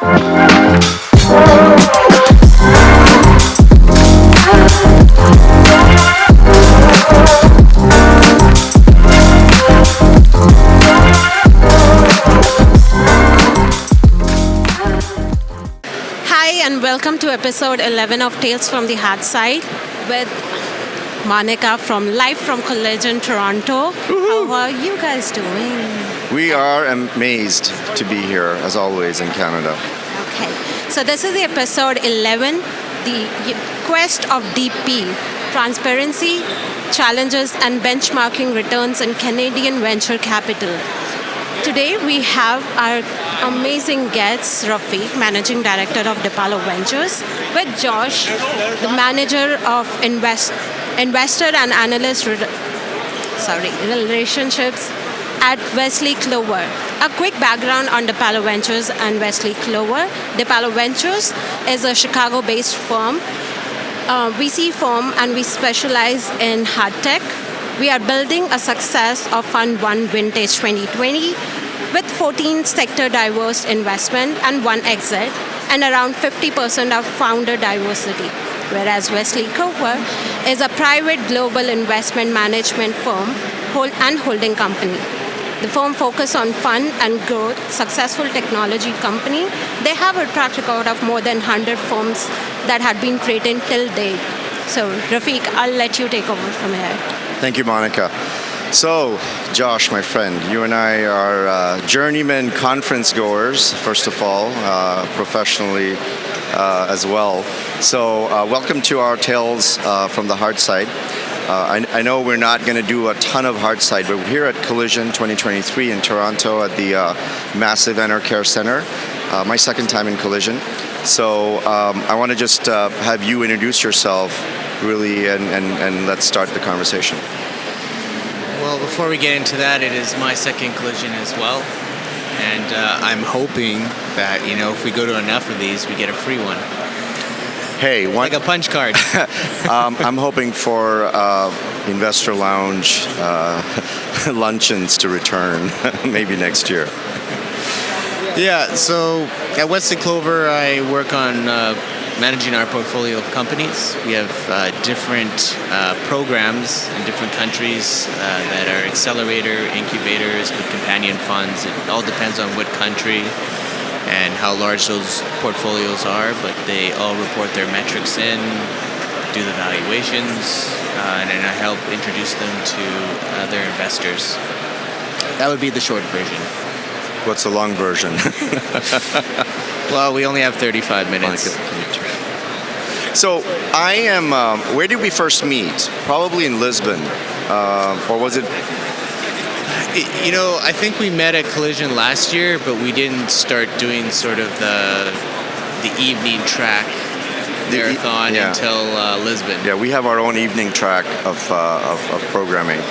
Hi, and welcome to episode 11 of Tales from the Hard Side with Monica from live from Collision, Toronto. How are you guys doing? We are amazed to be here, as always, in Canada. Okay, so this is the episode 11, the quest of DP, transparency, challenges, and benchmarking returns in Canadian venture capital. Today we have our amazing guest, Rafiq, Managing Director of Dipalo Ventures, with Josh, the Manager of Investor and Analyst Relationships at Wesley Clover. A quick background on Dipalo Ventures and Wesley Clover. Dipalo Ventures is a Chicago-based firm, VC firm, and we specialize in hard tech. We are building a success of Fund 1 Vintage 2020 with 14 sector diverse investment and 1 exit and around 50% of founder diversity. Whereas Wesley Clover is a private global investment management firm and holding company. The firm focuses on fund and growth, successful technology company. They have a track record of more than 100 firms that had been created till date. So, Rafiq, I'll let you take over from here. Thank you, Monica. So, Josh, my friend, you and I are journeyman conference goers, first of all, professionally as well. So, welcome to our Tales from the Hard Side. I know we're not going to do a ton of hard side, but we're here at Collision 2023 in Toronto at the massive Enercare Center. My second time in Collision. So I want to just have you introduce yourself, really, and let's start the conversation. Well, before we get into that, it is my second Collision as well. And I'm hoping that, if we go to enough of these, we get a free one. Hey, like a punch card. I'm hoping for Investor Lounge luncheons to return, maybe next year. Yeah, so at Wesley Clover, I work on managing our portfolio of companies. We have different programs in different countries that are accelerator, incubators with companion funds. It all depends on what country and how large those portfolios are, but they all report their metrics in, do the valuations, and then I help introduce them to other investors. That would be the short version. What's the long version? Well, we only have 35 minutes. So I am, where did we first meet? Probably in Lisbon, or was it? I think we met at Collision last year, but we didn't start doing sort of the evening track marathon until Lisbon. Yeah, we have our own evening track of programming,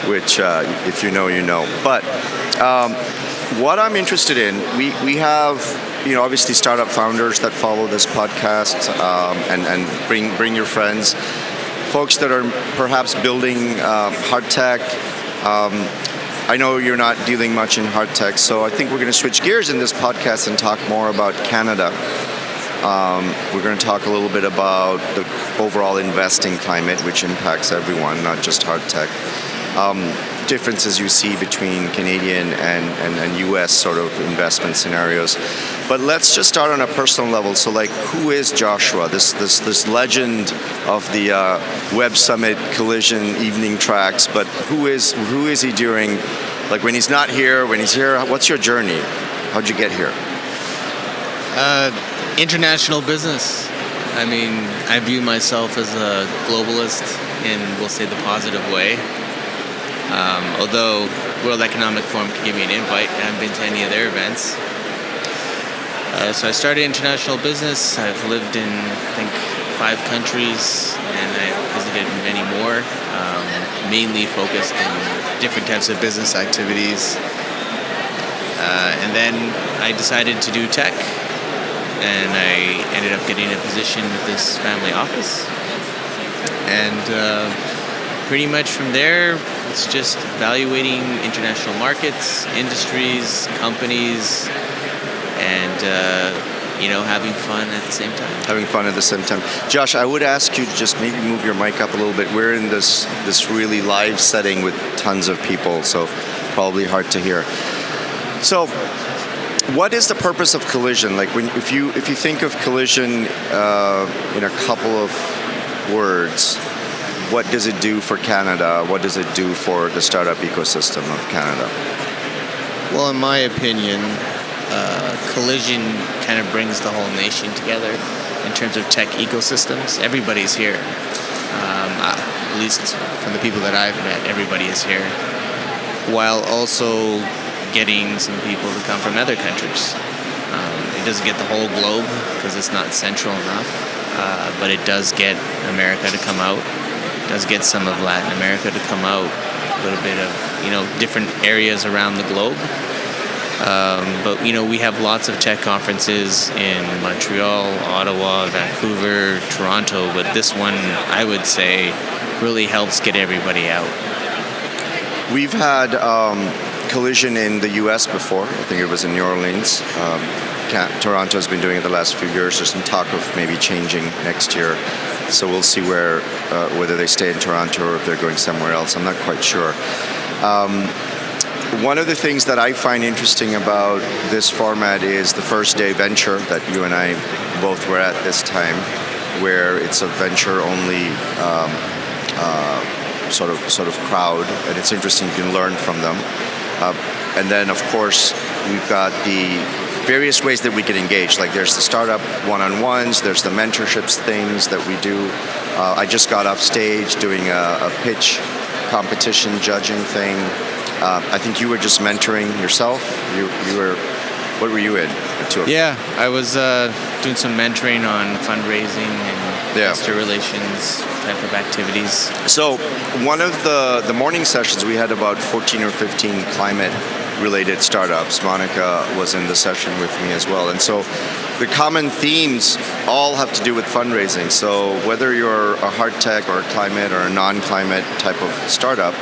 which if you know, you know. But what I'm interested in, we have, obviously startup founders that follow this podcast, and bring your friends, folks that are perhaps building hard tech. I know you're not dealing much in hard tech, so I think we're going to switch gears in this podcast and talk more about Canada. We're going to talk a little bit about the overall investing climate, which impacts everyone, not just hard tech. Differences you see between Canadian and U.S. sort of investment scenarios. But let's just start on a personal level. So, who is Joshua? This legend of the Web Summit Collision evening tracks. But who is he during, when he's not here, when he's here? What's your journey? How'd you get here? International business. I mean, I view myself as a globalist in, we'll say, the positive way. Although World Economic Forum could give me an invite, I haven't been to any of their events. So I started international business. I've lived in, I think, 5 countries, and I've visited many more, mainly focused on different types of business activities. And then I decided to do tech, and I ended up getting a position with this family office. And pretty much from there, it's just evaluating international markets, industries, companies, and having fun at the same time. Having fun at the same time. Josh, I would ask you to just maybe move your mic up a little bit. We're in this really live setting with tons of people, so probably hard to hear. So, what is the purpose of Collision? Like, if you think of Collision in a couple of words, what does it do for Canada? What does it do for the startup ecosystem of Canada? Well, in my opinion, Collision kind of brings the whole nation together in terms of tech ecosystems. Everybody's here. At least from the people that I've met, everybody is here. While also getting some people to come from other countries. It doesn't get the whole globe because it's not central enough, but it does get America to come out. It does get some of Latin America to come out. A little bit of different areas around the globe. But we have lots of tech conferences in Montreal, Ottawa, Vancouver, Toronto. But this one, I would say, really helps get everybody out. We've had Collision in the U.S. before. I think it was in New Orleans. Toronto has been doing it the last few years. There's some talk of maybe changing next year. So we'll see whether they stay in Toronto or if they're going somewhere else. I'm not quite sure. One of the things that I find interesting about this format is the first day venture that you and I both were at this time, where it's a venture-only sort of crowd, and it's interesting. You can learn from them. And then, of course, we've got the various ways that we can engage. Like there's the startup one-on-ones, there's the mentorships things that we do. I just got off stage doing a pitch competition judging thing. I think you were just mentoring yourself. What were you in? Yeah, I was doing some mentoring on fundraising and investor relations type of activities. So one of the morning sessions, we had about 14 or 15 climate-related startups. Monica was in the session with me as well. And so the common themes all have to do with fundraising. So whether you're a hard tech or a climate or a non-climate type of startup,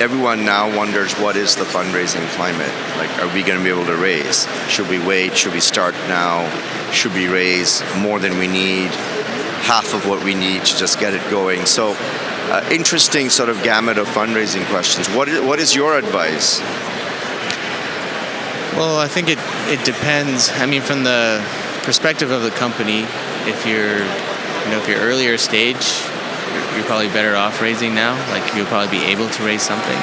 everyone now wonders, what is the fundraising climate? Like, are we going to be able to raise? Should we wait? Should we start now? Should we raise more than we need? Half of what we need to just get it going? So, interesting sort of gamut of fundraising questions. What is your advice? Well, I think it depends. I mean, from the perspective of the company, if you're earlier stage, you're probably better off raising now. Like, you'll probably be able to raise something.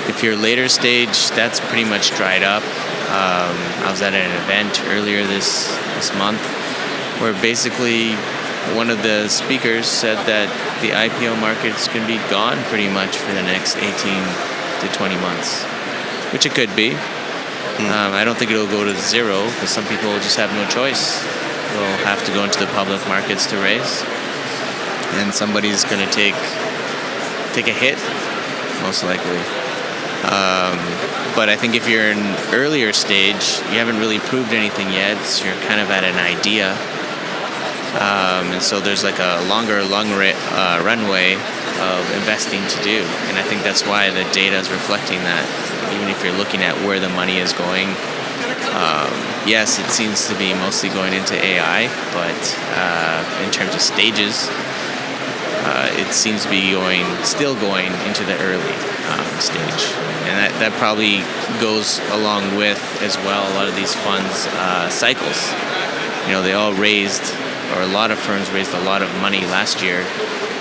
If you're later stage, that's pretty much dried up. I was at an event earlier this month where basically one of the speakers said that the IPO market's going to be gone pretty much for the next 18 to 20 months, which it could be. I don't think it'll go to zero because some people will just have no choice. They'll have to go into the public markets to raise. And somebody's going to take a hit, most likely. But I think if you're in earlier stage, you haven't really proved anything yet. So you're kind of at an idea. And so there's like a longer runway of investing to do. And I think that's why the data is reflecting that. Even if you're looking at where the money is going, yes, it seems to be mostly going into AI, but in terms of stages, it seems to be still going into the early stage. And that probably goes along with, as well, a lot of these funds cycles. They all raised, or a lot of firms raised a lot of money last year.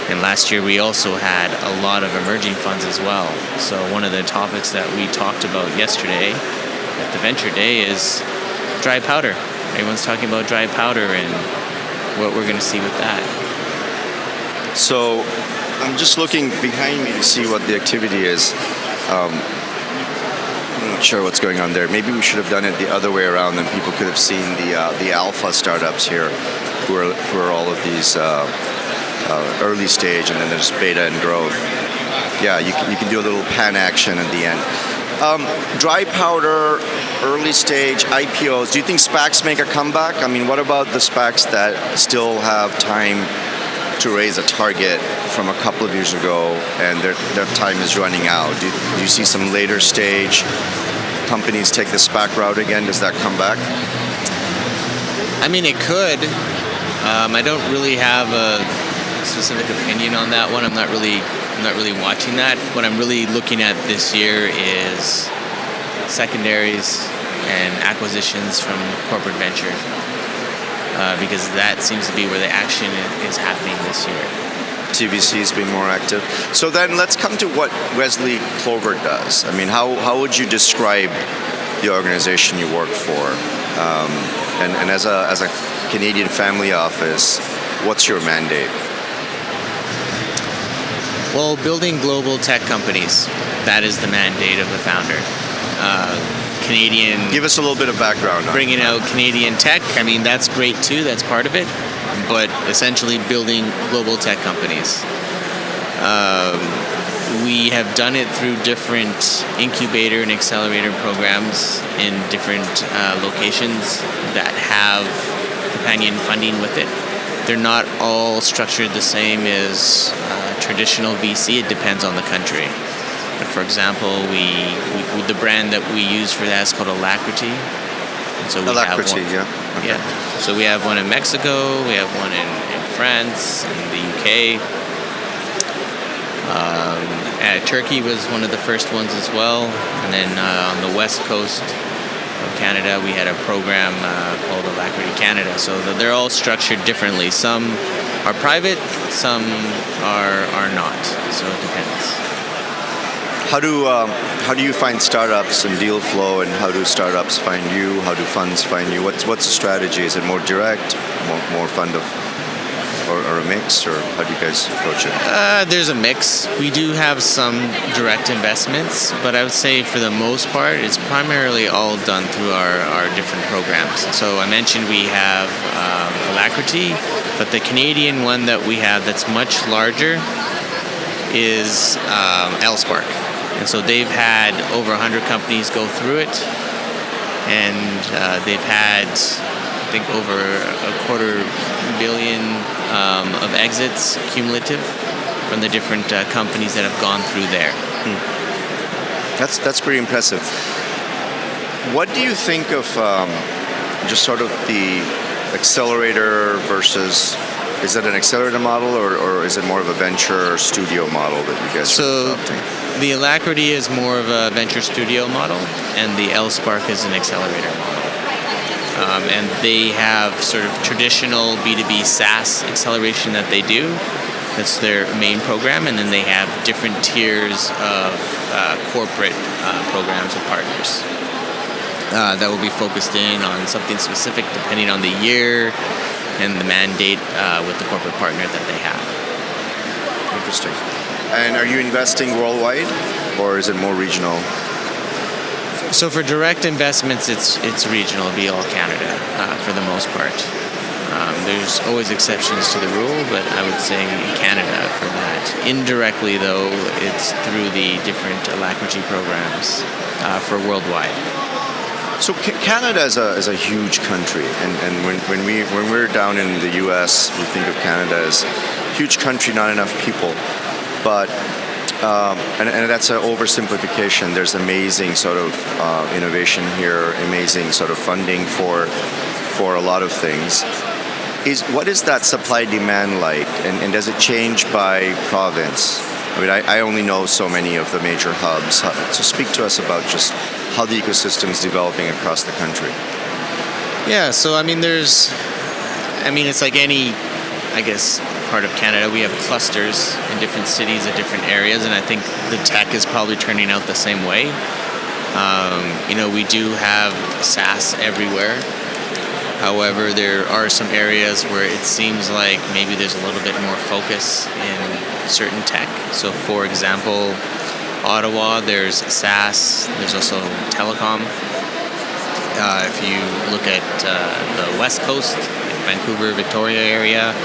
And last year we also had a lot of emerging funds as well. So one of the topics that we talked about yesterday at the Venture Day is dry powder. Everyone's talking about dry powder and what we're going to see with that. So I'm just looking behind me to see what the activity is. I'm not sure what's going on there. Maybe we should have done it the other way around, and people could have seen the alpha startups here, who are all of these early stage, and then there's beta and growth. Yeah, you can do a little pan action at the end. Dry powder, early stage, IPOs. Do you think SPACs make a comeback? I mean, what about the SPACs that still have time to raise a target from a couple of years ago and their time is running out? Do you see some later stage companies take the SPAC route again? Does that come back? I mean, it could. I don't really have a specific opinion on that one. I'm not really watching that. What I'm really looking at this year is secondaries and acquisitions from corporate venture, because that seems to be where the action is happening this year. TVCs being more active. So then let's come to what Wesley Clover does. I mean, how would you describe the organization you work for? And as a Canadian family office, what's your mandate? Well, building global tech companies, that is the mandate of the founder. Canadian... Give us a little bit of background on bringing out Canadian tech. I mean, that's great too, that's part of it. But essentially building global tech companies. We have done it through different incubator and accelerator programs in different locations that have companion funding with it. They're not all structured the same as traditional VC. It depends on the country. But for example, we the brand that we use for that is called Alacrity. And so we Alacrity, have one, yeah. Okay. Yeah. So we have one in Mexico, we have one in France, in the UK. Turkey was one of the first ones as well. And then on the west coast of Canada, we had a program called Alacrity Canada. So they're all structured differently. Some are private, some are not. So it depends. How do you find startups and deal flow, and how do startups find you? How do funds find you? What's the strategy? Is it more direct, more fund of, or a mix, or how do you guys approach it? There's a mix. We do have some direct investments, but I would say for the most part, it's primarily all done through our different programs. So I mentioned we have Alacrity, but the Canadian one that we have that's much larger is LSpark. And so they've had over 100 companies go through it, and they've had, I think, over $250 million of exits cumulative from the different companies that have gone through there. That's pretty impressive. What do you think of just sort of the accelerator versus? Is it an accelerator model, or is it more of a venture studio model that you guys are adopting? The Alacrity is more of a venture studio model, and the LSpark is an accelerator model. And they have sort of traditional B2B SaaS acceleration that they do. That's their main program, and then they have different tiers of corporate programs with partners that will be focused in on something specific depending on the year and the mandate with the corporate partner that they have. Interesting. And are you investing worldwide, or is it more regional? So for direct investments, it's regional. It'll be all Canada for the most part. There's always exceptions to the rule, but I would say Canada for that. Indirectly, though, it's through the different Alacrity programs for worldwide. So Canada is a huge country, and when we're down in the U.S., we think of Canada as a huge country, not enough people. But and that's an oversimplification. There's amazing sort of innovation here, amazing sort of funding for a lot of things. What is that supply demand like, and does it change by province? I mean, I only know so many of the major hubs. So speak to us about just how the ecosystem is developing across the country. Yeah, so I mean, it's like any, I guess, part of Canada. We have clusters in different cities at different areas, and I think the tech is probably turning out the same way. We do have SaaS everywhere. However, there are some areas where it seems like maybe there's a little bit more focus in certain tech. So, for example, Ottawa, there's SaaS, there's also telecom. If you look at the West Coast, Vancouver, Victoria area,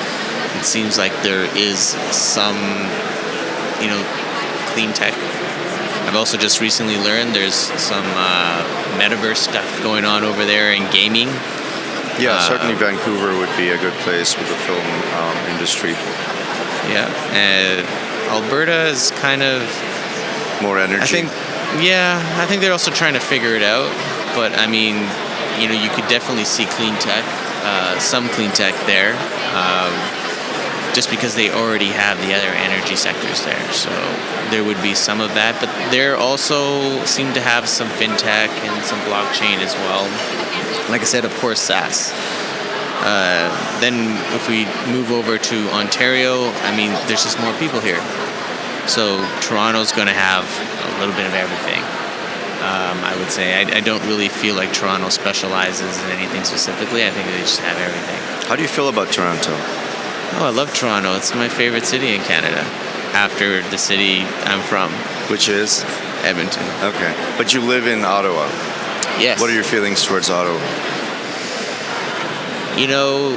it seems like there is some, clean tech. I've also just recently learned there's some metaverse stuff going on over there in gaming. Yeah, certainly Vancouver would be a good place with the film industry. Yeah, Alberta is kind of more energy. I think they're also trying to figure it out. But I mean, you could definitely see clean tech some clean tech there, just because they already have the other energy sectors there. So there would be some of that, but there also seem to have some fintech and some blockchain as well. Like I said, of course, SaaS. Then if we move over to Ontario, I mean, there's just more people here. So Toronto's going to have a little bit of everything. I would say I don't really feel like Toronto specializes in anything specifically. I think they just have everything. How do you feel about Toronto? Oh, I love Toronto. It's my favorite city in Canada, after the city I'm from, Which is? Edmonton. Okay. But you live in Ottawa. Yes. What are your feelings towards Ottawa? You know,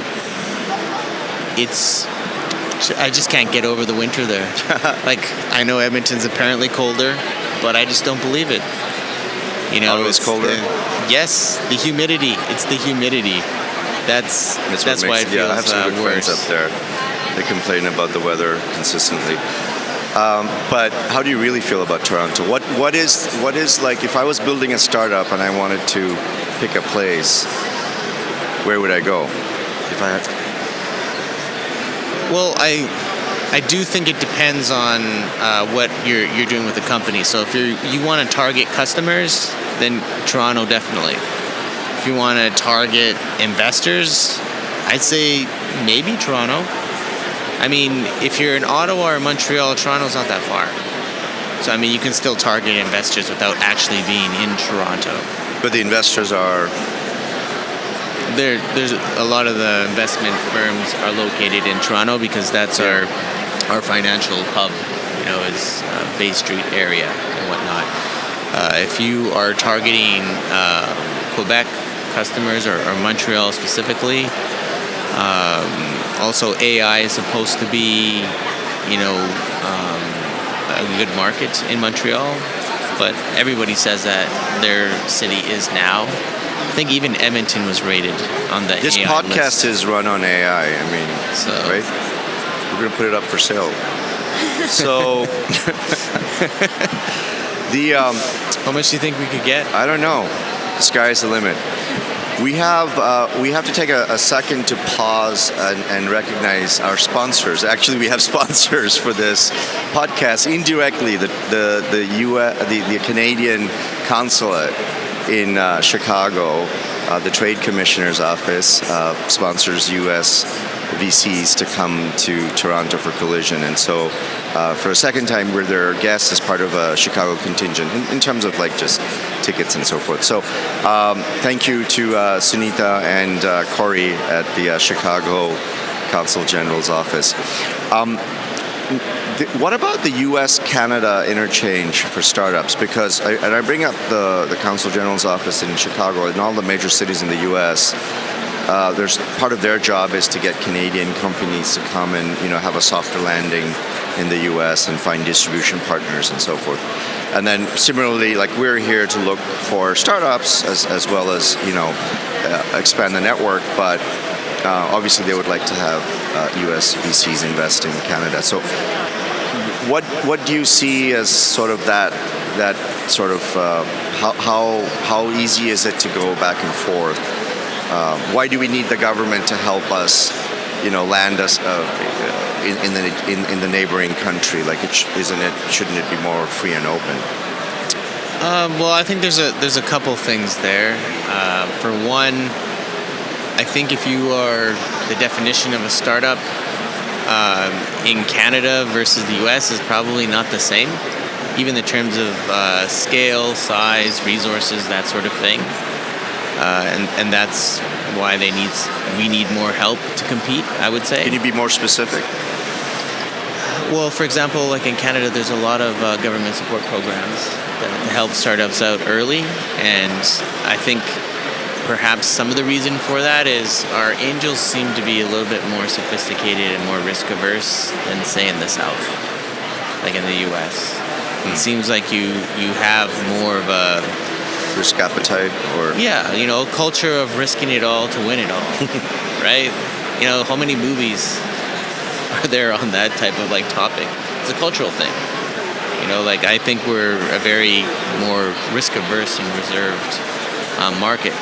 I just can't get over the winter there. Like, I know Edmonton's apparently colder, but I just don't believe it. You know, Ottawa's colder? Yes, the humidity. It's the humidity. That's why it feels I have some good worse. friends up there. They complain about the weather consistently. But how do you really feel about Toronto? What is like, if I was building a startup and I wanted to pick a place, where would I go? If I had... Well, I do think it depends on what you're doing with the company. So if you want to target customers, then Toronto definitely. If you want to target investors, I'd say maybe Toronto. I mean, if you're in Ottawa or Montreal, Toronto's not that far. So I mean, you can still target investors without actually being in Toronto. But the investors are... There's a lot of the investment firms are located in Toronto because that's our financial hub, you know, is Bay Street area and whatnot. If you are targeting Quebec customers or Montreal specifically, also AI is supposed to be, you know, a good market in Montreal, but everybody says that their city is now. I think even Edmonton was rated on the This AI podcast list. is run on AI, I mean, So, right? We're going to put it up for sale. So, how much do you think we could get? I don't know. The sky's the limit. We have to take a second to pause and recognize our sponsors. Actually, we have sponsors for this podcast indirectly. The Canadian consulate in Chicago, the Trade Commissioner's office sponsors U.S. VCs to come to Toronto for Collision, and so for a second time we're their guests as part of a Chicago contingent in terms of like just tickets and so forth. So thank you to Sunita and Corey at the Chicago Consul General's office. What about the U.S.-Canada interchange for startups? Because I bring up the Consul General's office in Chicago and all the major cities in the U.S. There's part of their job is to get Canadian companies to come and have a softer landing in the U.S. and find distribution partners and so forth. And then similarly, like we're here to look for startups as well as expand the network, but obviously they would like to have U.S. VCs invest in Canada. So what do you see as sort of that sort of how easy is it to go back and forth? Why do we need the government to help us, land us in the neighboring country? Like, shouldn't it be more free and open? Well, I think there's a couple things there. For one, I think if you are the definition of a startup in Canada versus the U.S. is probably not the same, even in terms of scale, size, resources, that sort of thing. And that's why we need more help to compete, I would say. Can you be more specific? Well, for example, like in Canada, there's a lot of government support programs that help startups out early, and I think perhaps some of the reason for that is our angels seem to be a little bit more sophisticated and more risk averse than, say, in the South, like in the U.S. It seems like you have more of a risk appetite, or a culture of risking it all to win it all, right? How many movies are there on that type of like topic? It's a cultural thing. I think we're a very more risk averse and reserved market.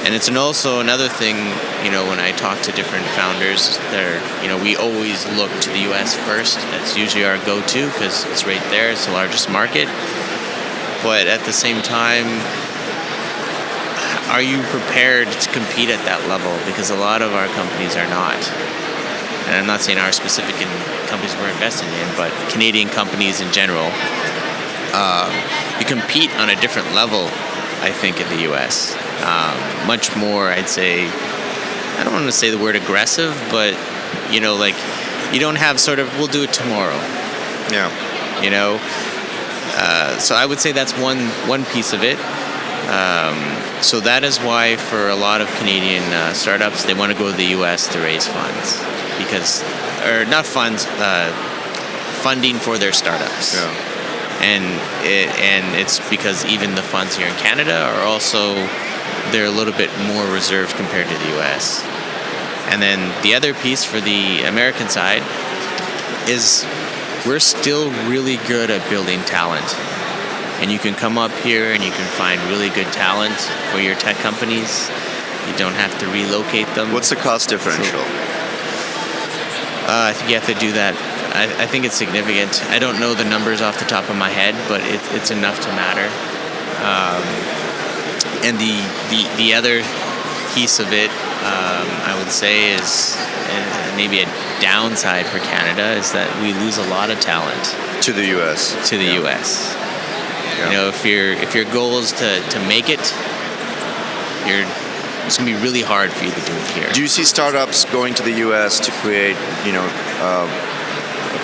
And it's also another thing, when I talk to different founders, we always look to the U.S. first. That's usually our go-to because it's right there. It's the largest market. But at the same time, are you prepared to compete at that level? Because a lot of our companies are not. And I'm not saying our specific companies we're investing in, but Canadian companies in general, you compete on a different level, I think, in the U.S. Much more, I'd say, I don't want to say the word aggressive, but, you don't have sort of, we'll do it tomorrow. Yeah. So I would say that's one piece of it. So that is why for a lot of Canadian startups, they want to go to the U.S. to raise funds. Or not funds, funding for their startups. Yeah. And it's because even the funds here in Canada are also, they're a little bit more reserved compared to the U.S. And then the other piece for the American side is we're still really good at building talent. And you can come up here and you can find really good talent for your tech companies. You don't have to relocate them. What's the cost differential? I think you have to do that. I think it's significant. I don't know the numbers off the top of my head, but it's enough to matter. And the other piece of it, I would say, is maybe a downside for Canada is that we lose a lot of talent To the U.S. to the U.S. Yeah. If your goal is to make it, it's gonna be really hard for you to do it here. Do you see startups going to the U.S. to create, a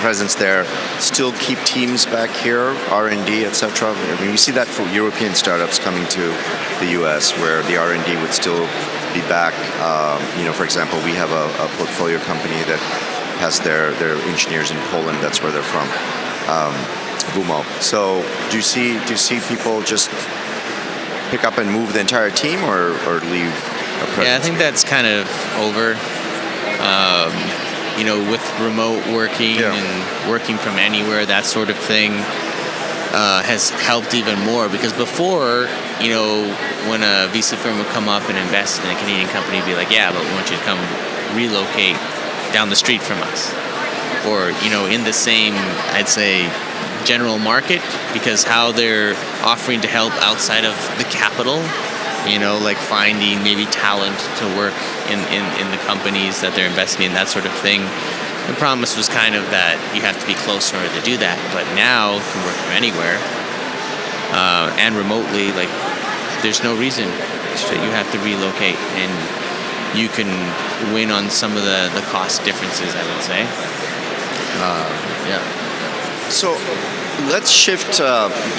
presence there, still keep teams back here, R&D, etc.? I mean, we see that for European startups coming to the U.S., where the R&D would still be back. For example, we have a portfolio company that has their engineers in Poland. That's where they're from, Vumo. So, do you see people just pick up and move the entire team, or leave a presence? Yeah, I think that's kind of over. With remote working and working from anywhere, that sort of thing has helped even more. Because before, when a VC firm would come up and invest in a Canadian company, it'd be like, yeah, but we want you to come relocate down the street from us. Or, in the same, I'd say, general market, because how they're offering to help outside of the capital, like finding maybe talent to work in the companies that they're investing in, that sort of thing. The promise was kind of that you have to be close in order to do that, but now you can work from anywhere and remotely. Like, there's no reason that you have to relocate, and you can win on some of the cost differences, I would say. So let's shift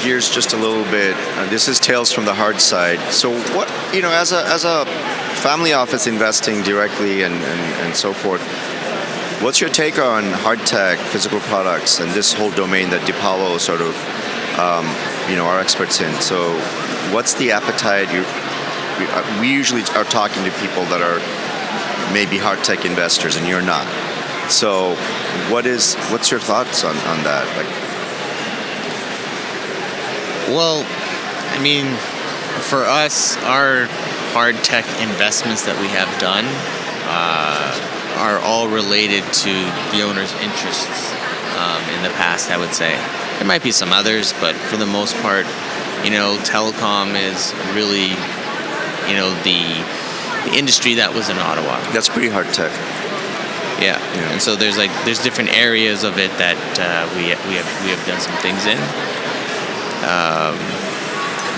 gears just a little bit. This is Tales from the Hard Side. So what, as a family office investing directly and so forth, what's your take on hard tech, physical products, and this whole domain that Dipalo sort of, are experts in? So what's the appetite? We usually are talking to people that are maybe hard tech investors, and you're not. So what's your thoughts on that? Well, I mean, for us, our hard tech investments that we have done are all related to the owner's interests in the past, I would say. There might be some others, but for the most part, telecom is really, the industry that was in Ottawa. That's pretty hard tech. Yeah. And so there's different areas of it that we have done some things in.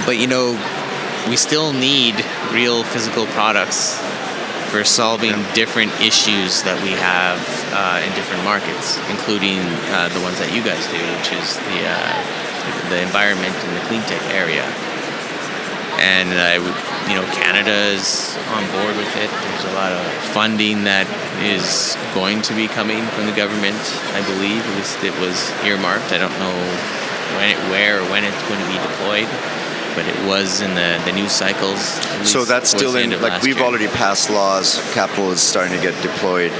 But we still need real physical products for solving different issues that we have in different markets, including the ones that you guys do, which is the environment and the clean tech area. And Canada is on board with it. There's a lot of funding that is going to be coming from the government, I believe. At least it was earmarked. I don't know where or when it's going to be deployed, but it was in the news cycles. So that's still in, we've already passed laws. Capital is starting to get deployed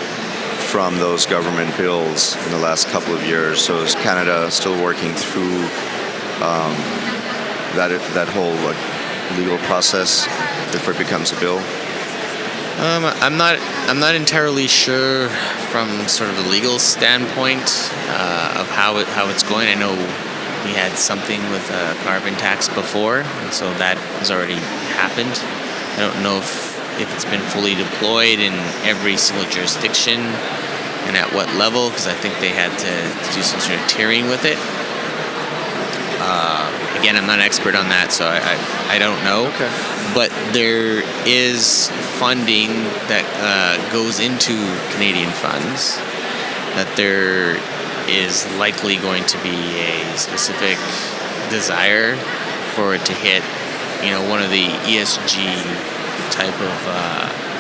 from those government bills in the last couple of years. So is Canada still working through that whole legal process? before it becomes a bill? I'm not entirely sure from sort of the legal standpoint of how it's going. I know we had something with a carbon tax before, and so that has already happened. I don't know if it's been fully deployed in every single jurisdiction and at what level, because I think they had to do some sort of tiering with it. Again, I'm not an expert on that, so I don't know. Okay. But there is funding that goes into Canadian funds, that there is likely going to be a specific desire for it to hit, one of the ESG type of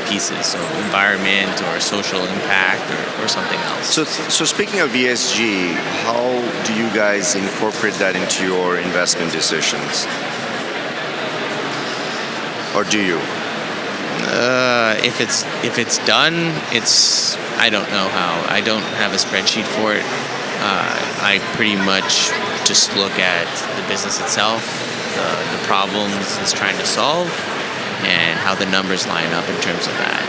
pieces, so environment or social impact or something else. So speaking of ESG, how do you guys incorporate that into your investment decisions? Or do you? If it's done, I don't know how. I don't have a spreadsheet for it. I pretty much just look at the business itself, the problems it's trying to solve, and how the numbers line up in terms of that.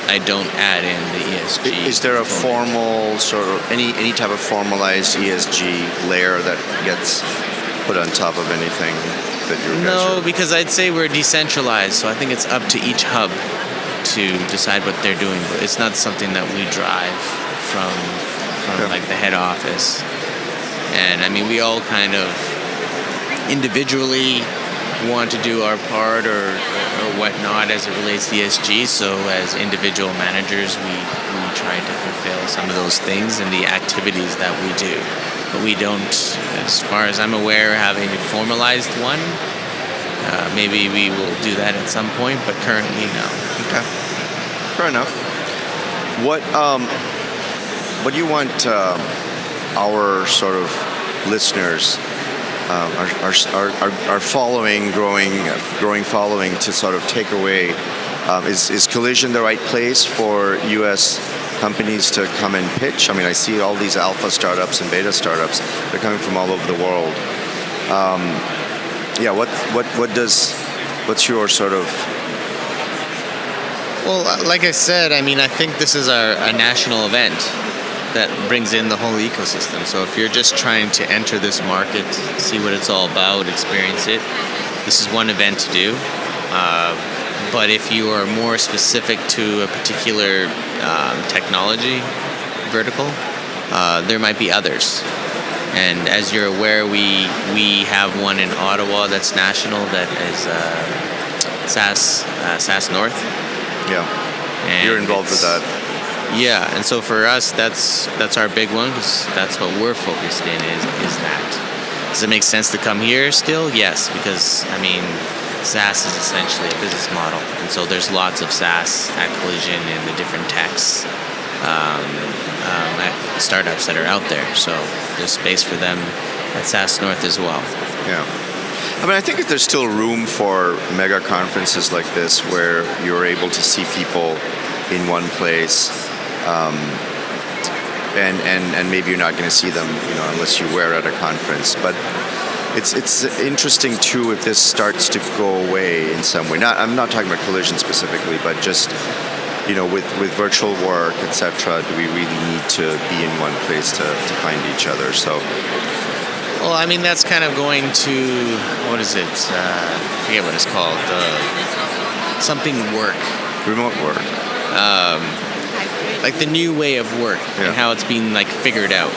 I don't add in the ESG. Is there a formal sort of any type of formalized ESG layer that gets put on top of anything that you guys No, because I'd say we're decentralized, so I think it's up to each hub to decide what they're doing. But it's not something that we drive from like the head office. And I mean, we all kind of individually want to do our part or whatnot as it relates to ESG. So as individual managers, we try to fulfill some of those things and the activities that we do. But we don't, as far as I'm aware, have a formalized one. Maybe we will do that at some point, but currently, no. Okay, fair enough. What do you want our sort of listeners, our following, growing following, to sort of take away? Is Collision the right place for U.S. companies to come and pitch? I mean, I see all these alpha startups and beta startups. They're coming from all over the world. What's your sort of? Well, like I said, I mean, I think this is a national event that brings in the whole ecosystem. So if you're just trying to enter this market, see what it's all about, experience it, this is one event to do. But if you are more specific to a particular technology vertical, there might be others. And as you're aware, we have one in Ottawa that's national, that is SaaS North. Yeah, and you're involved with that. Yeah, and so for us, that's our big one, because that's what we're focused in is that. Does it make sense to come here still? Yes, because I mean, SaaS is essentially a business model, and so there's lots of SaaS at Collision in the different techs, startups that are out there. So there's space for them at SaaS North as well. Yeah. I mean, I think there's still room for mega conferences like this where you're able to see people in one place, and maybe you're not going to see them, unless you were at a conference. But it's interesting too if this starts to go away in some way. I'm not talking about Collision specifically, but just with virtual work, etc. Do we really need to be in one place to find each other? So. Well, I mean, that's kind of going to, what is it? I forget what it's called. Something work. Remote work. Like the new way of work, and how it's being figured out.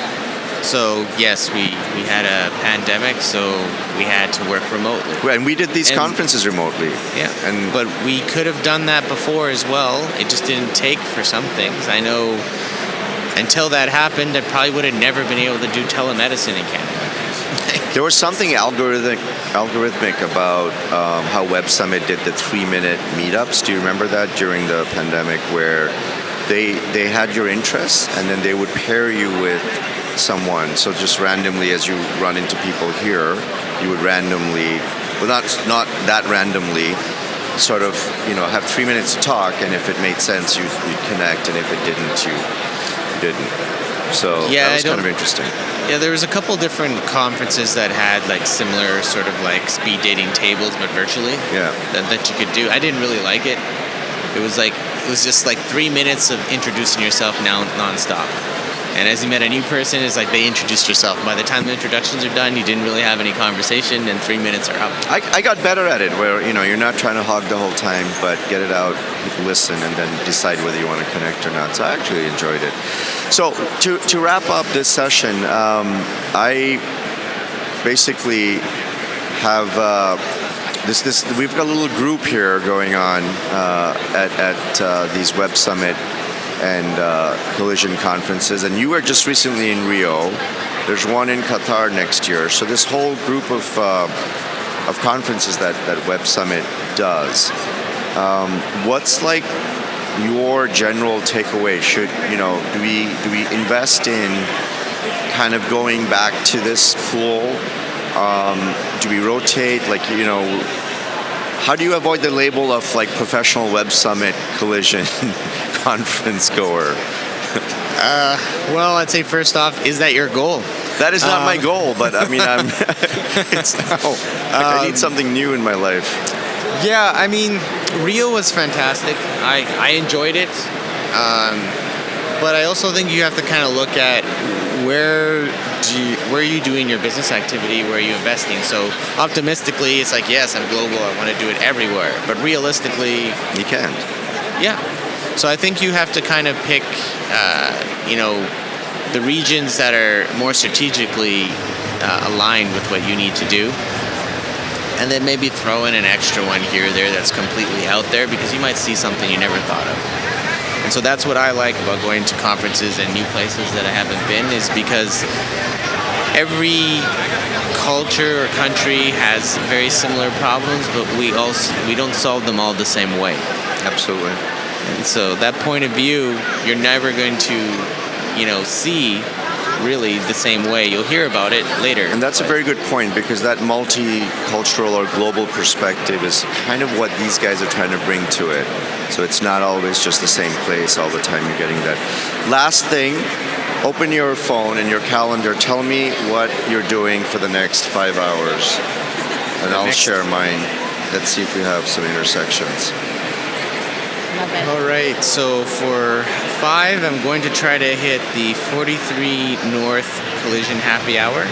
So yes, we had a pandemic, so we had to work remotely. And we did these conferences remotely. Yeah, but we could have done that before as well. It just didn't take for some things. I know until that happened, I probably would have never been able to do telemedicine in Canada. There was something algorithmic about how Web Summit did the 3-minute meetups. Do you remember that during the pandemic, where they had your interests and then they would pair you with someone? So just randomly, as you run into people here, you would randomly, well, not that randomly, sort of have 3 minutes to talk, and if it made sense, you'd connect, and if it didn't, you didn't. So Yeah, that was kind of interesting. Yeah, there was a couple different conferences that had like similar sort of like speed dating tables, but virtually. Yeah. That you could do. I didn't really like it. It was just like 3 minutes of introducing yourself now nonstop. And as you met a new person, it's like they introduced yourself. By the time the introductions are done, you didn't really have any conversation, and 3 minutes are up. I got better at it, where you're not trying to hog the whole time, but get it out, listen, and then decide whether you want to connect or not. So I actually enjoyed it. So to wrap up this session, I basically have this. We've got a little group here going on at these Web Summit and collision conferences, and you were just recently in Rio. There's one in Qatar next year. So this whole group of conferences that Web Summit does. What's like your general takeaway? Do we invest in kind of going back to this pool? Do we rotate? How do you avoid the label of like professional Web Summit collision conference goer? Well, I'd say first off, is that your goal? That is not my goal, but I mean, it's now. I need something new in my life. Yeah, I mean, Rio was fantastic. I enjoyed it. But I also think you have to kind of look at where are you doing your business activity, where are you investing. So optimistically, it's like, yes, I'm global, I want to do it everywhere. But realistically, you can't. Yeah. So I think you have to kind of pick, the regions that are more strategically aligned with what you need to do. And then maybe throw in an extra one here or there that's completely out there, because you might see something you never thought of. And so that's what I like about going to conferences and new places that I haven't been, is because every culture or country has very similar problems, but we don't solve them all the same way. Absolutely. And so that point of view, you're never going to, see really the same way. You'll hear about it later. And that's a very good point, because that multicultural or global perspective is kind of what these guys are trying to bring to it. So it's not always just the same place all the time. You're getting that. Last thing, open your phone and your calendar. Tell me what you're doing for the next 5 hours. And I'll share mine. Let's see if we have some intersections. Love it. All right, so for 5, I'm going to try to hit the 43 North Collision Happy Hour.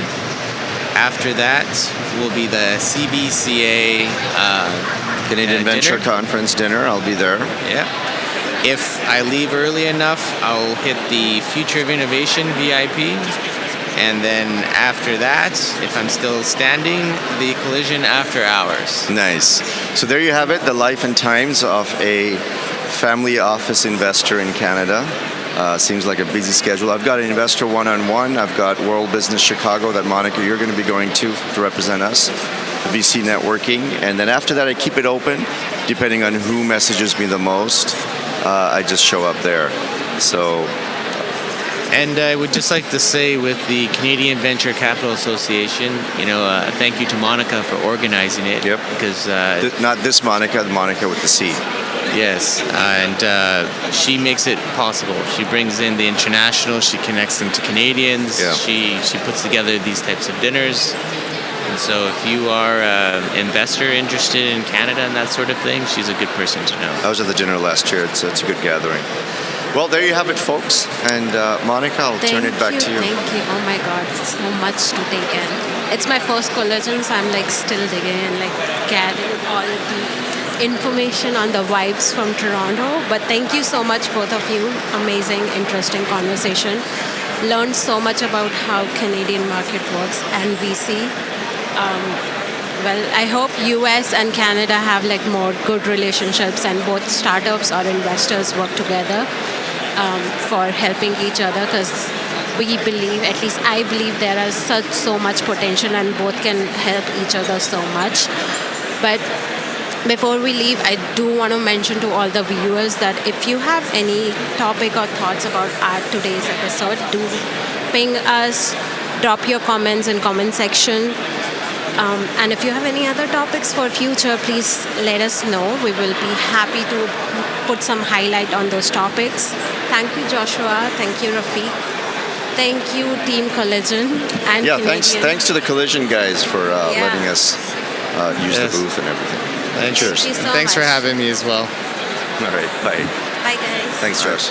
After that will be the CBCA Canadian Venture Conference dinner. I'll be there. Yeah. If I leave early enough, I'll hit the Future of Innovation VIP. And then after that, if I'm still standing, the Collision After Hours. Nice. So there you have it, the life and times of a family office investor in Canada. Seems like a busy schedule. I've got an investor one-on-one. I've got World Business Chicago that Monica, you're going to be going to represent us, VC networking. And then after that, I keep it open, depending on who messages me the most. I just show up there. So. And I would just like to say, with the Canadian Venture Capital Association, thank you to Monica for organizing it. Yep. Because not this Monica, the Monica with the C. Yes, and she makes it possible. She brings in the international. She connects them to Canadians. Yeah. She puts together these types of dinners. And so if you are an investor interested in Canada and that sort of thing, she's a good person to know. I was at the dinner last year. It's a good gathering. Well, there you have it, folks. And Monica, I'll turn it back to you. Thank you. Oh my God, so much to take in. It's my first collision, so I'm still digging and gathering all the information on the vibes from Toronto. But thank you so much, both of you. Amazing, interesting conversation. Learned so much about how Canadian market works and VC. Well, I hope US and Canada have more good relationships, and both startups or investors work together for helping each other, because we believe, at least I believe, there is so much potential and both can help each other so much. But before we leave, I do want to mention to all the viewers that if you have any topic or thoughts about our today's episode, do ping us, drop your comments in comment section. And if you have any other topics for future, please let us know. We will be happy to put some highlight on those topics. Thank you, Joshua. Thank you, Rafiq. Thank you, Team Collision. And Yeah, Canadian. thanks to the Collision guys for Yeah. letting us use Yes. the booth and everything. Thanks. Thank you so Thanks for much. having me as well. All right, bye. Bye, guys. Thanks, Josh.